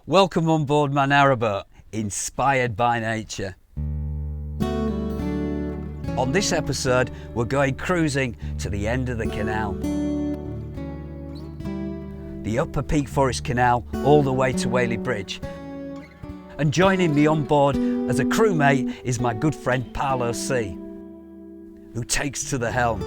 Welcome on board my narrowboat, inspired by nature. On this episode, we're going cruising to the end of the canal. The Upper Peak Forest Canal all the way to Whaley Bridge. And joining me on board as a crewmate is my good friend PaoloC, who takes to the helm.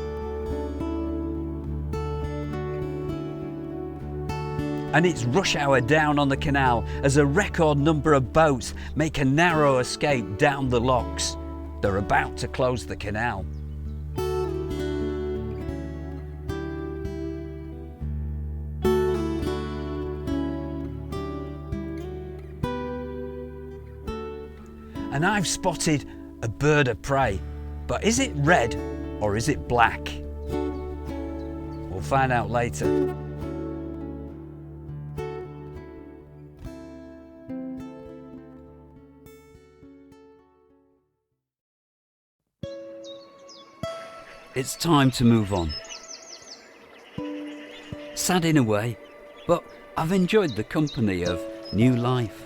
And it's rush hour down on the canal as a record number of boats make a narrow escape down the locks. They're about to close the canal. And I've spotted a bird of prey, but is it red or is it black? We'll find out later. It's time to move on. Sad in a way, but I've enjoyed the company of new life.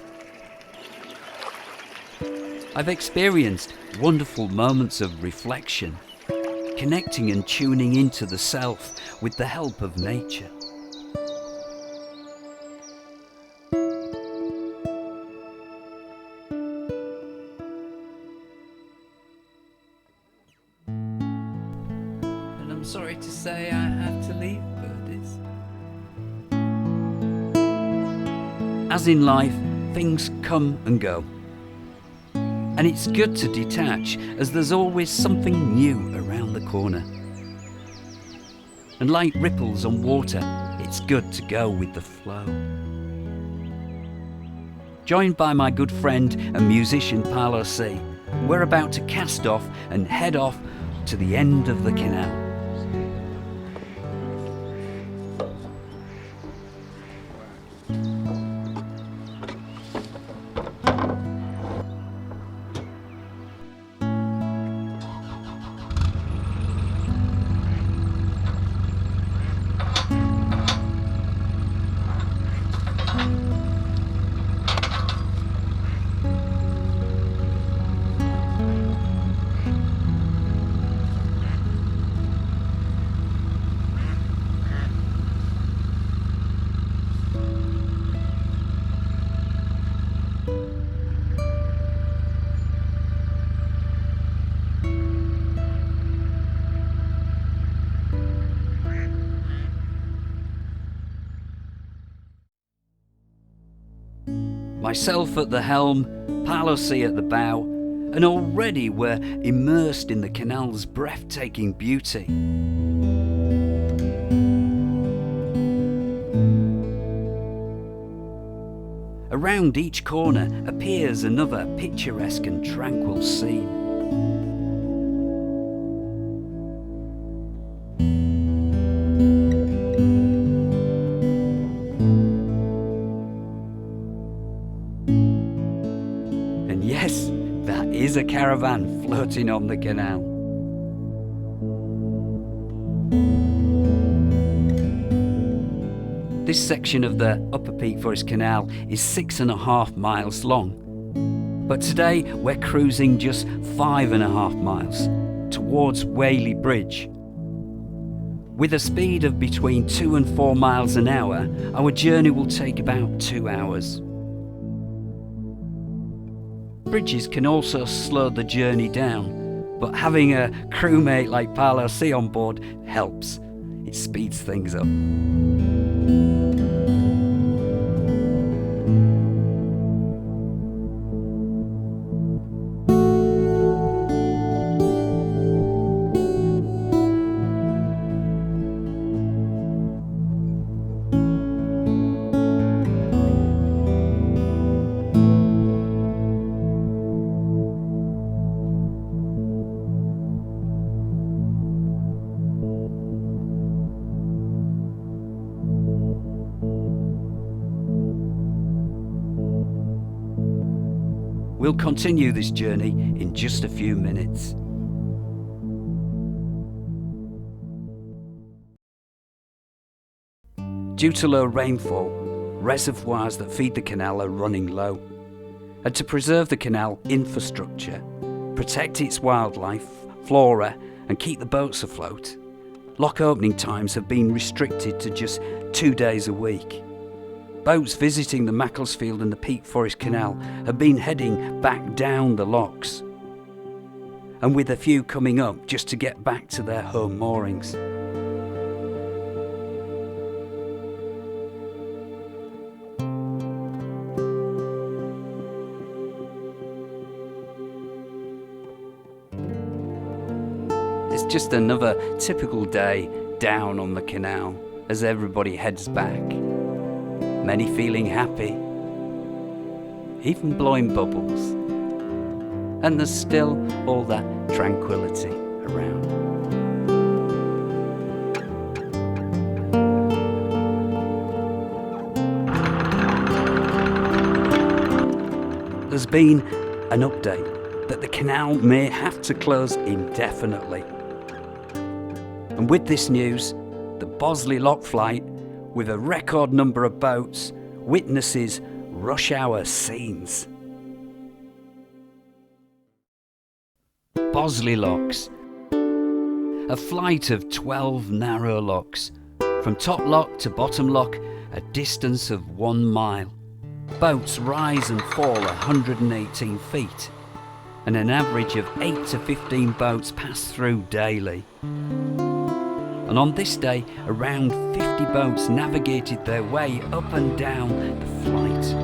I've experienced wonderful moments of reflection, connecting and tuning into the self with the help of nature. I'm sorry to say I have to leave, birdies. As in life, things come and go. And it's good to detach, as there's always something new around the corner. And like ripples on water, it's good to go with the flow. Joined by my good friend and musician PaoloC, we're about to cast off and head off to the end of the canal. Myself at the helm, PaoloC at the bow, and already we're immersed in the canal's breathtaking beauty. Around each corner appears another picturesque and tranquil scene. Yes, that is a caravan floating on the canal. This section of the Upper Peak Forest Canal is 6.5 miles long, but today we're cruising just 5.5 miles towards Whaley Bridge. With a speed of between 2 and 4 miles an hour, our journey will take about 2 hours. Bridges can also slow the journey down, but having a crewmate like PaoloC on board helps. It speeds things up. We'll continue this journey in just a few minutes. Due to low rainfall, reservoirs that feed the canal are running low. And to preserve the canal infrastructure, protect its wildlife, flora, and keep the boats afloat, lock opening times have been restricted to just 2 days a week. Boats visiting the Macclesfield and the Peak Forest Canal have been heading back down the locks, and with a few coming up just to get back to their home moorings. It's just another typical day down on the canal as everybody heads back. Many feeling happy, even blowing bubbles. And there's still all that tranquility around. There's been an update that the canal may have to close indefinitely. And with this news, the Bosley Lock flight, with a record number of boats, witnesses rush hour scenes. Bosley Locks, a flight of 12 narrow locks, from top lock to bottom lock, a distance of 1 mile. Boats rise and fall 118 feet, and an average of 8 to 15 boats pass through daily. And on this day, around 50 boats navigated their way up and down the flight.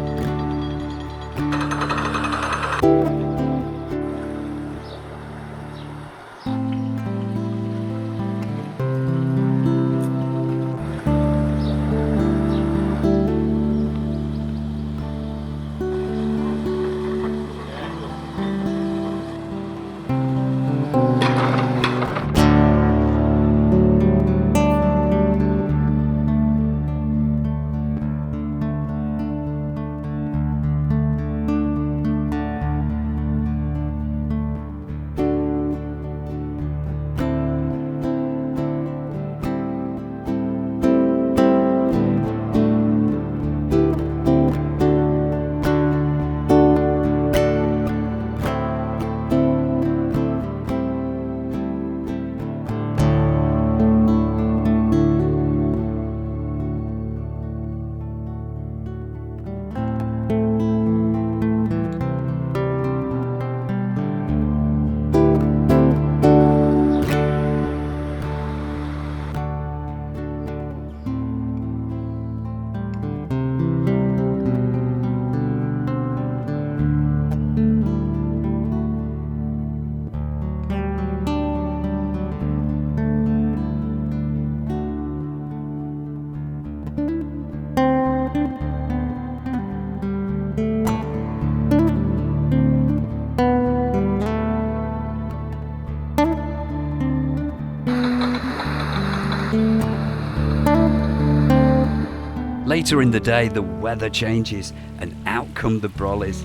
Later in the day, the weather changes and out come the brollies.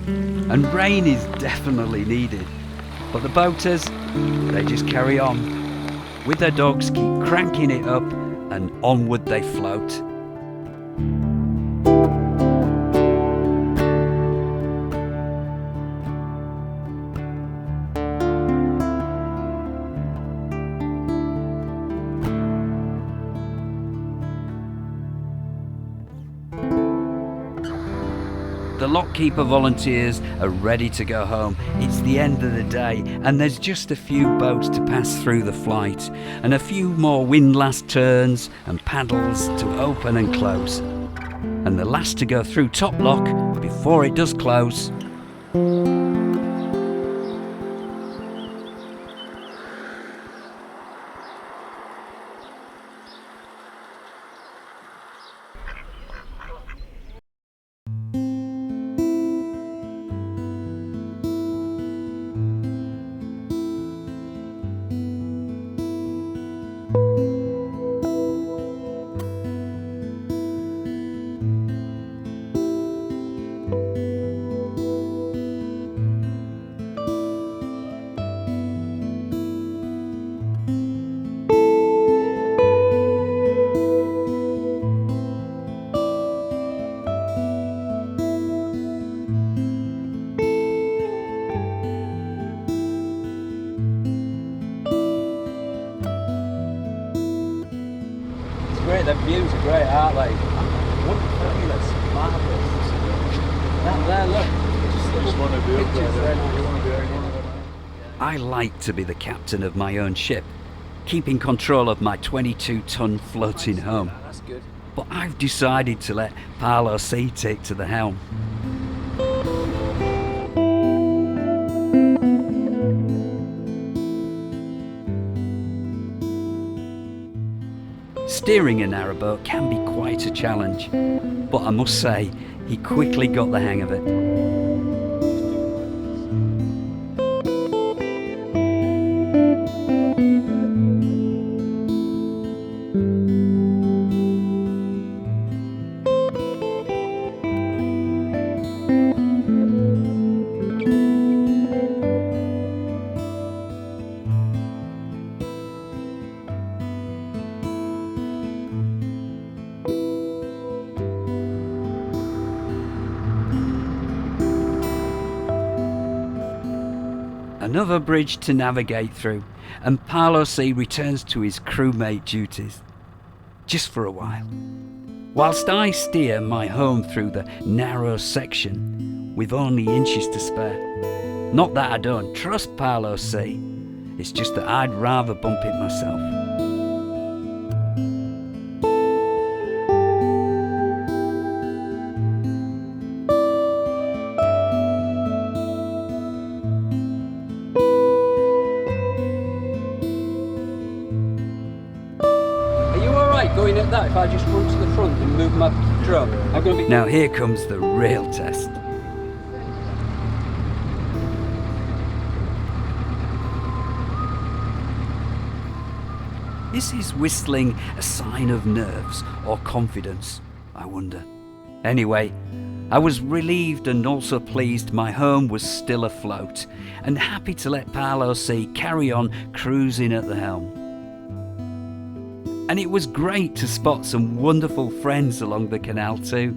And rain is definitely needed. But the boaters, they just carry on. With their dogs, keep cranking it up and onward they float. The lockkeeper volunteers are ready to go home. It's the end of the day and there's just a few boats to pass through the flight and a few more windlass turns and paddles to open and close. And the last to go through top lock before it does close. views are great, aren't they? Fabulous, marvellous. That there, look. Just want to be up Pictures there. there. You want to be out one of them. I like to be the captain of my own ship, keeping control of my 22-ton floating home. That's good. But I've decided to let PaoloC take to the helm. Steering a narrowboat can be quite a challenge, but I must say, he quickly got the hang of it. Another bridge to navigate through, and PaoloC returns to his crewmate duties. Just for a while. Whilst I steer my home through the narrow section, with only inches to spare. Not that I don't trust PaoloC, it's just that I'd rather bump it myself. Going at that, if I just run to the front and move my drum, I'm going to be... Now here comes the real test. Is his whistling a sign of nerves or confidence, I wonder? Anyway, I was relieved and also pleased my home was still afloat, and happy to let PaoloC carry on cruising at the helm. And it was great to spot some wonderful friends along the canal too.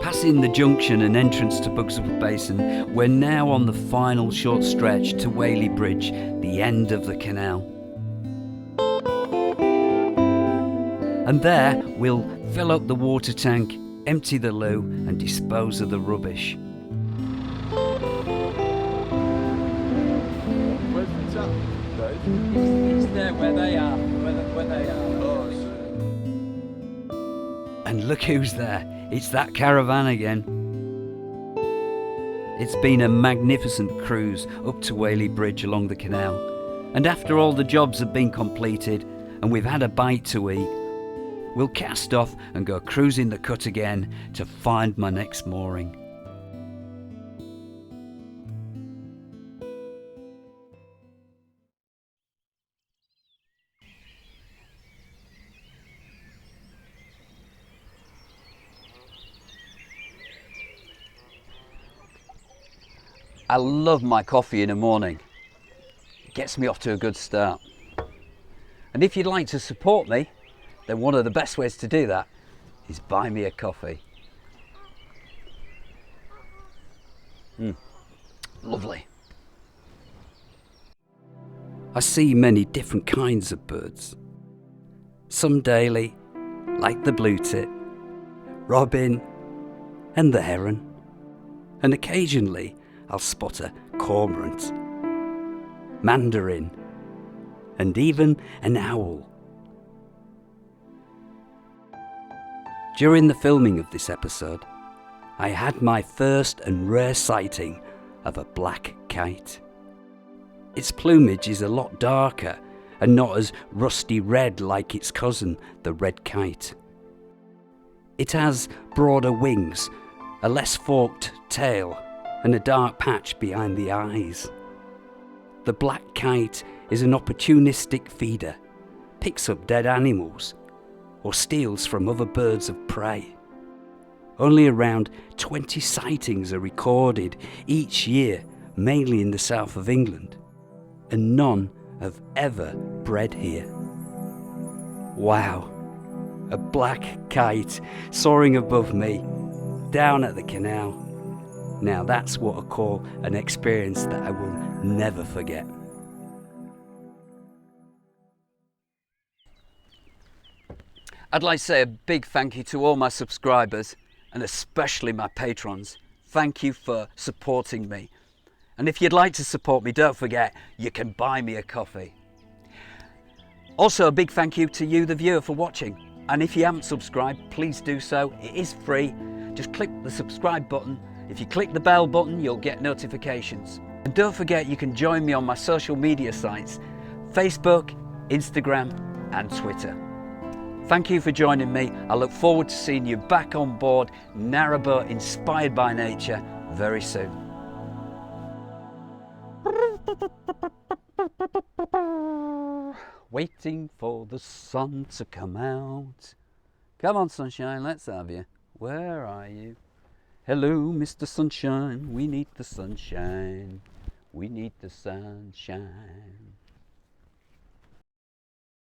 Passing the junction and entrance to Bugswood Basin, we're now on the final short stretch to Whaley Bridge, the end of the canal. And there we'll fill up the water tank, empty the loo and dispose of the rubbish. Where's the tap, Dave? It's there where they are, where they are. Oh, And look who's there, it's that caravan again. It's been a magnificent cruise up to Whaley Bridge along the canal. And after all the jobs have been completed and we've had a bite to eat, we'll cast off and go cruising the cut again to find my next mooring. I love my coffee in the morning. It gets me off to a good start. And if you'd like to support me, then one of the best ways to do that is buy me a coffee. Lovely. I see many different kinds of birds. Some daily, like the blue tit, robin and the heron. And occasionally I'll spot a cormorant, mandarin and even an owl. During the filming of this episode, I had my first and rare sighting of a black kite. Its plumage is a lot darker and not as rusty red like its cousin, the red kite. It has broader wings, a less forked tail, and a dark patch behind the eyes. The black kite is an opportunistic feeder, picks up dead animals, or steals from other birds of prey. Only around 20 sightings are recorded each year, mainly in the south of England, and none have ever bred here. Wow, A black kite soaring above me, down at the canal. Now that's what I call an experience that I will never forget. I'd like to say a big thank you to all my subscribers and especially my patrons. Thank you for supporting me. And if you'd like to support me, don't forget you can buy me a coffee. Also a big thank you to you, the viewer, for watching. And if you haven't subscribed, please do so. It is free. Just click the subscribe button. If you click the bell button, you'll get notifications. And don't forget you can join me on my social media sites, Facebook, Instagram and Twitter. Thank you for joining me. I look forward to seeing you back on board Narrowboat Inspired by Nature very soon. Waiting for the sun to come out. Come on, sunshine, let's have you. Where are you? Hello, Mr. Sunshine. We need the sunshine. We need the sunshine.